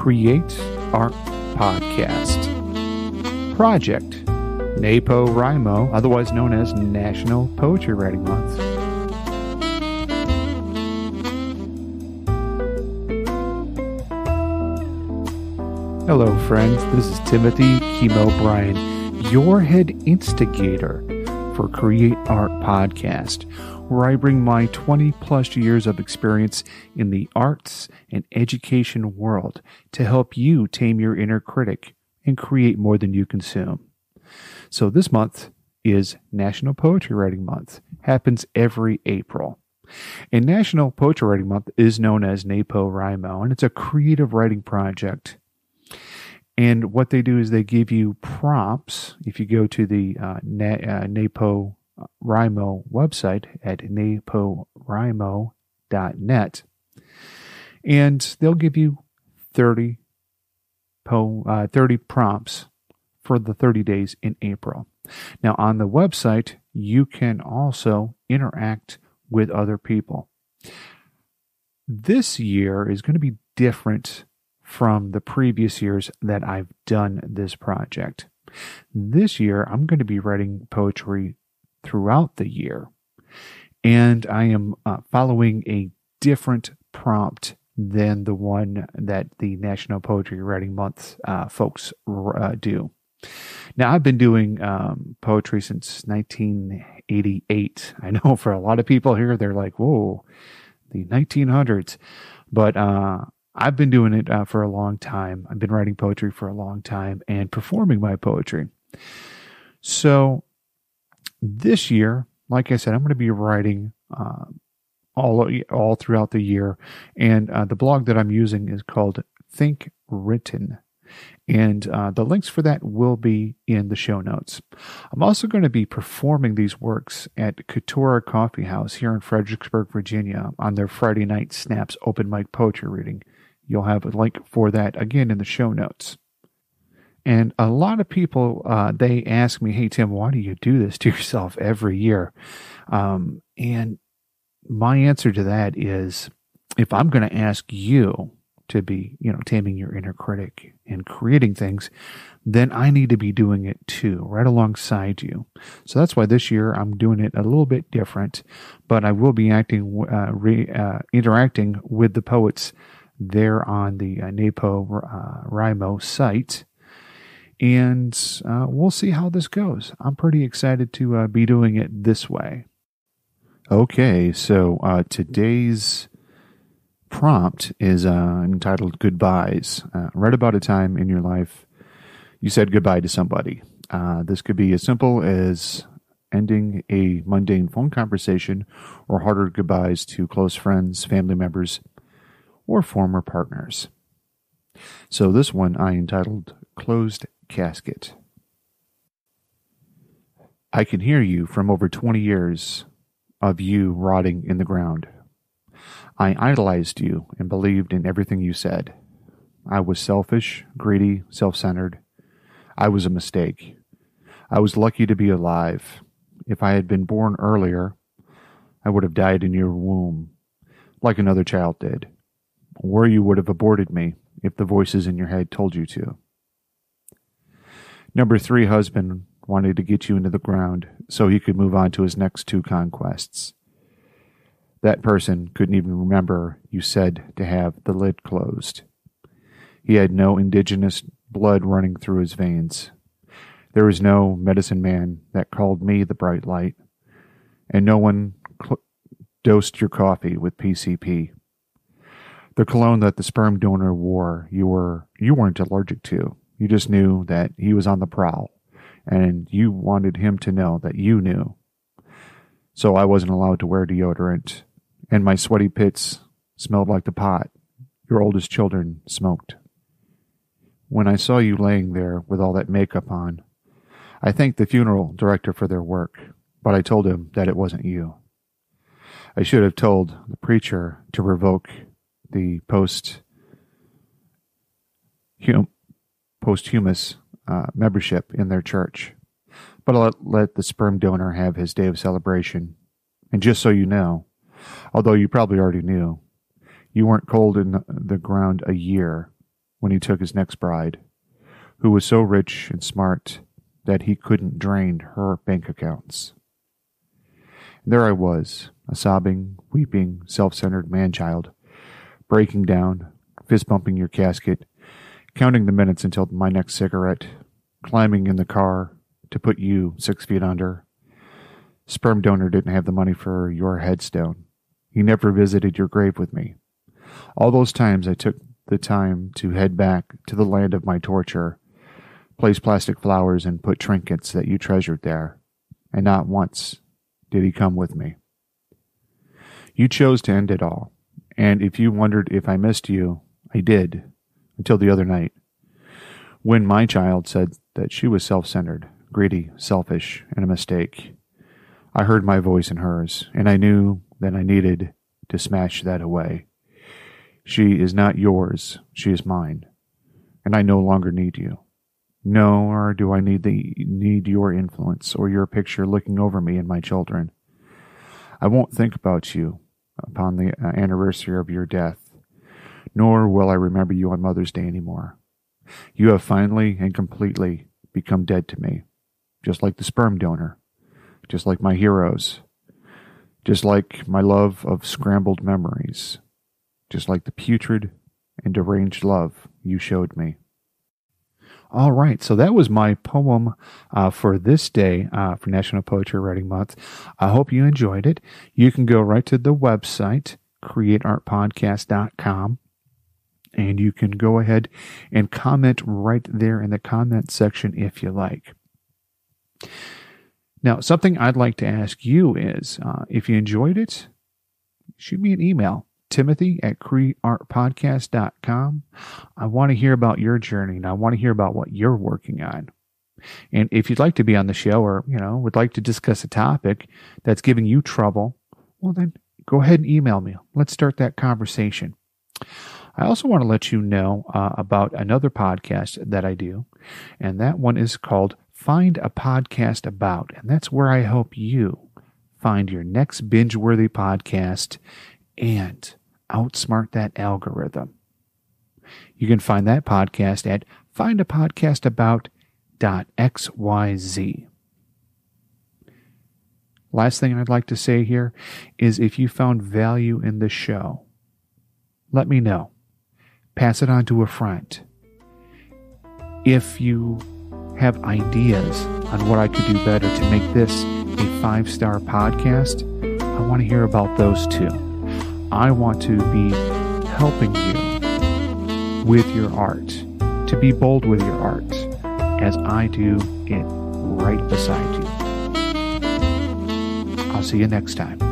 Create Art Podcast. Project NaPoWriMo, otherwise known as National Poetry Writing Month. Hello friends, this is Timothy Chemo Bryan, your head instigator for Create Art Podcast, where I bring my 20 plus years of experience in the arts and education world to help you tame your inner critic and create more than you consume. So this month is National Poetry Writing Month. Happens every April. And National Poetry Writing Month is known as NaPoWriMo, and it's a creative writing project. And what they do is they give you prompts. If you go to the NaPoWriMo website at napowrimo.net, and they'll give you 30 prompts for the 30 days in April. Now, on the website, you can also interact with other people. This year is going to be different from the previous years that I've done this project. This year, I'm going to be writing poetry throughout the year, and I am following a different prompt than the one that the National Poetry Writing Month folks do. Now, I've been doing poetry since 1988. I know for a lot of people here, they're like, whoa, the 1900s. But I've been doing it for a long time. I've been writing poetry for a long time and performing my poetry. So this year, like I said, I'm going to be writing all throughout the year. And the blog that I'm using is called Think Written. And the links for that will be in the show notes. I'm also going to be performing these works at Couture Coffee House here in Fredericksburg, Virginia, on their Friday night Snaps open mic poetry reading. You'll have a link for that, again, in the show notes. And a lot of people, they ask me, hey, Tim, why do you do this to yourself every year? And my answer to that is, if I'm going to ask you to be, taming your inner critic and creating things, then I need to be doing it too, right alongside you. So that's why this year I'm doing it a little bit different, but I will be interacting with the poets there on the NaPoWriMo site, and we'll see how this goes. I'm pretty excited to be doing it this way. Okay, so today's prompt is entitled Goodbyes. Read about a time in your life you said goodbye to somebody. This could be as simple as ending a mundane phone conversation, or harder goodbyes to close friends, family members, or former partners. So this one I entitled Closed Casket. I can hear you from over 20 years of you rotting in the ground. I idolized you and believed in everything you said. I was selfish, greedy, self-centered. I was a mistake. I was lucky to be alive. If I had been born earlier, I would have died in your womb, like another child did. Or you would have aborted me if the voices in your head told you to. Number 3 husband wanted to get you into the ground so he could move on to his next 2 conquests. That person couldn't even remember you said to have the lid closed. He had no indigenous blood running through his veins. There was no medicine man that called me the bright light, and no one dosed your coffee with PCP. The cologne that the sperm donor wore, you weren't allergic to. You just knew that he was on the prowl, and you wanted him to know that you knew. So I wasn't allowed to wear deodorant, and my sweaty pits smelled like the pot your oldest children smoked. When I saw you laying there with all that makeup on, I thanked the funeral director for their work, but I told him that it wasn't you. I should have told the preacher to revoke the posthumous membership in their church, but I'll let the sperm donor have his day of celebration. And just so you know, although you probably already knew, you weren't cold in the ground a year. when he took his next bride, who was so rich and smart that he couldn't drain her bank accounts. And there I was, a sobbing, weeping, self-centered man-child, breaking down, fist-bumping your casket, counting the minutes until my next cigarette, climbing in the car to put you 6 feet under. Sperm donor didn't have the money for your headstone. He never visited your grave with me. All those times I took the time to head back to the land of my torture, place plastic flowers and put trinkets that you treasured there, and not once did he come with me. You chose to end it all, and if you wondered if I missed you, I did, until the other night, when my child said that she was self-centered, greedy, selfish, and a mistake. I heard my voice in hers, and I knew that I needed to smash that away. She is not yours, she is mine, and I no longer need you. Nor do I need your influence or your picture looking over me and my children. I won't think about you upon the anniversary of your death, nor will I remember you on Mother's Day anymore. You have finally and completely become dead to me, just like the sperm donor, just like my heroes, just like my love of scrambled memories, just like the putrid and deranged love you showed me. All right, so that was my poem for this day for National Poetry Writing Month. I hope you enjoyed it. You can go right to the website, createartpodcast.com, and you can go ahead and comment right there in the comment section if you like. Now, something I'd like to ask you is, if you enjoyed it, shoot me an email. Timothy@createartpodcast.com. I want to hear about your journey, and I want to hear about what you're working on. And if you'd like to be on the show or, would like to discuss a topic that's giving you trouble, well, then go ahead and email me. Let's start that conversation. I also want to let you know about another podcast that I do, and that one is called Find a Podcast About, and that's where I help you find your next binge-worthy podcast and outsmart that algorithm. You can find that podcast at findapodcastabout.xyz. Last thing I'd like to say here is if you found value in the show, let me know. Pass it on to a friend. If you have ideas on what I could do better to make this a 5-star podcast, I want to hear about those too. I want to be helping you with your art, to be bold with your art, as I do it right beside you. I'll see you next time.